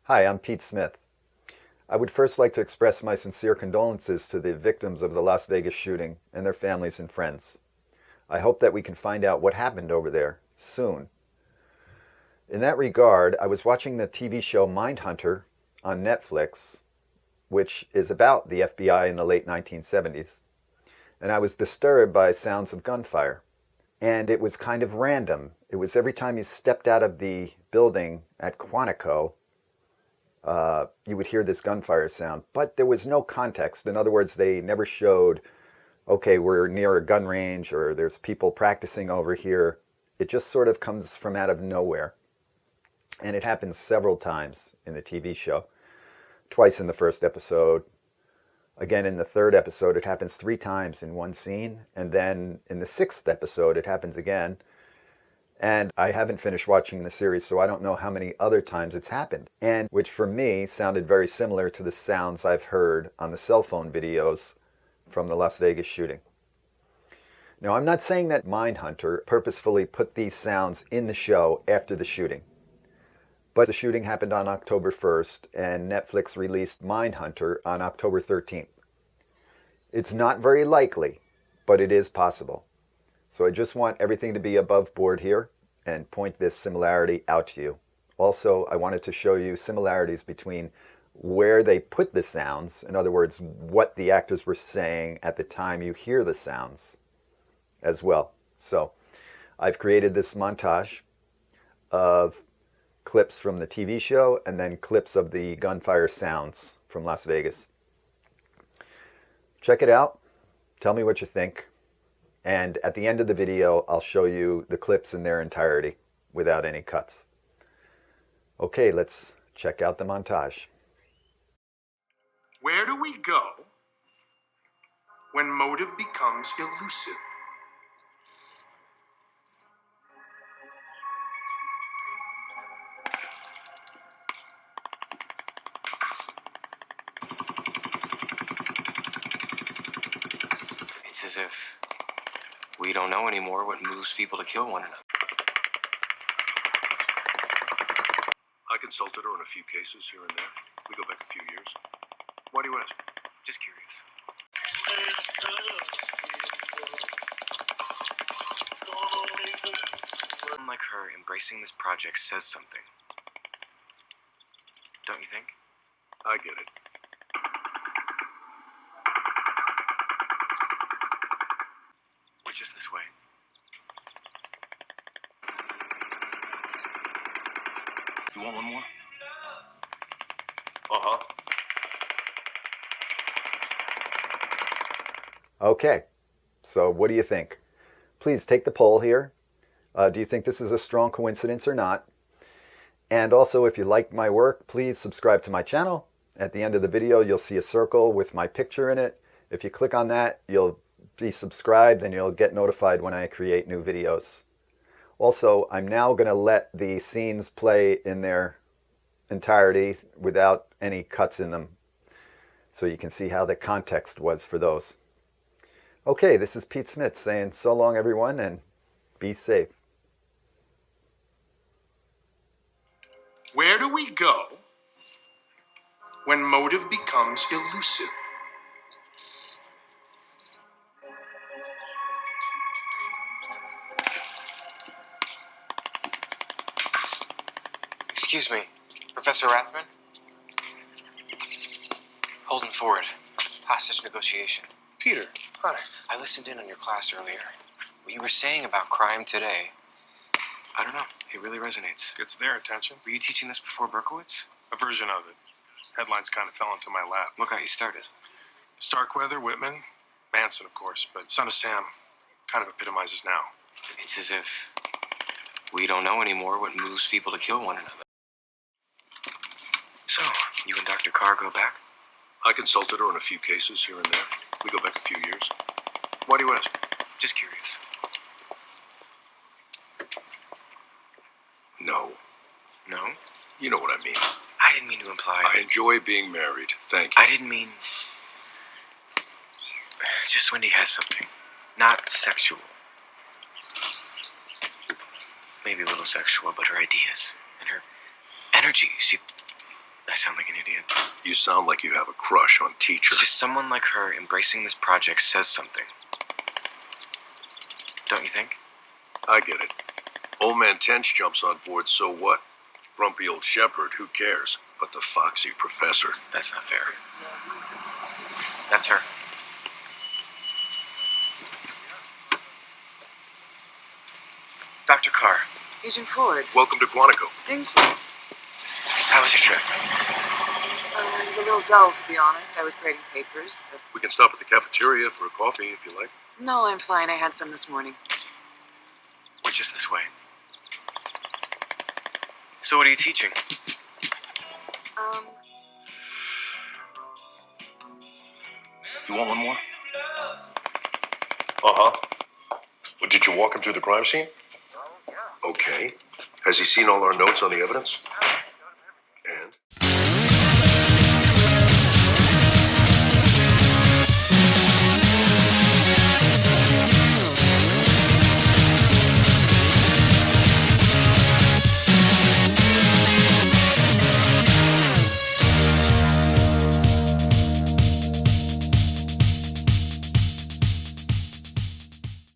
Hi, I'm Pete Smith. I would first like to express my sincere condolences to the victims of the Las Vegas shooting and their families and friends. I hope that we can find out what happened over there soon. In that regard, I was watching the TV show Mindhunter on Netflix, which is about the FBI in the late 1970s, and I was disturbed by sounds of gunfire. And it was kind of random. It was every time you stepped out of the building at Quantico, you would hear this gunfire sound, but there was no context. In other words, they never showed, okay, we're near a gun range or there's people practicing over here. It just sort of comes from out of nowhere. And it happens several times in the TV show. Twice in the first episode. Again, in the third episode, it happens 3 times in one scene. And then in the 6th episode, it happens again. And I haven't finished watching the series, so I don't know how many other times it's happened. And which for me sounded very similar to the sounds I've heard on the cell phone videos from the Las Vegas shooting. Now, I'm not saying that Mindhunter purposefully put these sounds in the show after the shooting. But the shooting happened on October 1st, and Netflix released Mindhunter on October 13th. It's not very likely, but it is possible. So I just want everything to be above board here and point this similarity out to you. Also, I wanted to show you similarities between where they put the sounds, in other words, what the actors were saying at the time you hear the sounds as well. So I've created this montage of clips from the TV show and then clips of the gunfire sounds from Las Vegas. Check it out. Tell me what you think. And at the end of the video, I'll show you the clips in their entirety without any cuts. Okay, let's check out the montage. Where do we go when motive becomes elusive? It's as if we don't know anymore what moves people to kill one another. I consulted her on a few cases here and there. We go back a few years. Why do you ask? Just curious. Someone like her embracing this project says something. Don't you think? I get it. We're just this way. You want one more? Uh-huh. Okay, so what do you think? Please take the poll here. Do you think this is a strong coincidence or not? And also, if you like my work, please subscribe to my channel. At the end of the video, you'll see a circle with my picture in it. If you click on that, you'll be subscribed and you'll get notified when I create new videos. Also, I'm now going to let the scenes play in their entirety without any cuts in them, so you can see how the context was for those. Okay, this is Pete Smith saying so long, everyone, and be safe. Where do we go when motive becomes elusive? Excuse me, Professor Rathman? Holden Ford, hostage negotiation. Peter, hi. I listened in on your class earlier. What you were saying about crime today, I don't know, it really resonates. Gets their attention. Were you teaching this before Berkowitz? A version of it. Headlines kind of fell into my lap. What got you started? Starkweather, Whitman, Manson, of course, but Son of Sam kind of epitomizes now. It's as if we don't know anymore what moves people to kill one another. So, you and Dr. Carr go back? I consulted her on a few cases here and there. We go back a few years. Why do you ask? Just curious. No. No? You know what I mean. I didn't mean to imply. I enjoy being married. Thank you. I didn't mean. Just Wendy has something. Not sexual. Maybe a little sexual, but her ideas and her energy. I sound like an idiot. You sound like you have a crush on teacher. It's just someone like her embracing this project says something. Don't you think? I get it. Old man Tench jumps on board, so what? Grumpy old shepherd, who cares? But the foxy professor. That's not fair. That's her. Dr. Carr, Agent Ford, Welcome to Quantico. thank you. how was your trip? It was a little dull, to be honest. I was grading papers, but We can stop at the cafeteria for a coffee if you like. no, I'm fine. I had some this morning. We're just this way. So what are you teaching? You want one more? Uh-huh. Well, did you walk him through the crime scene? Okay. Has he seen all our notes on the evidence? And?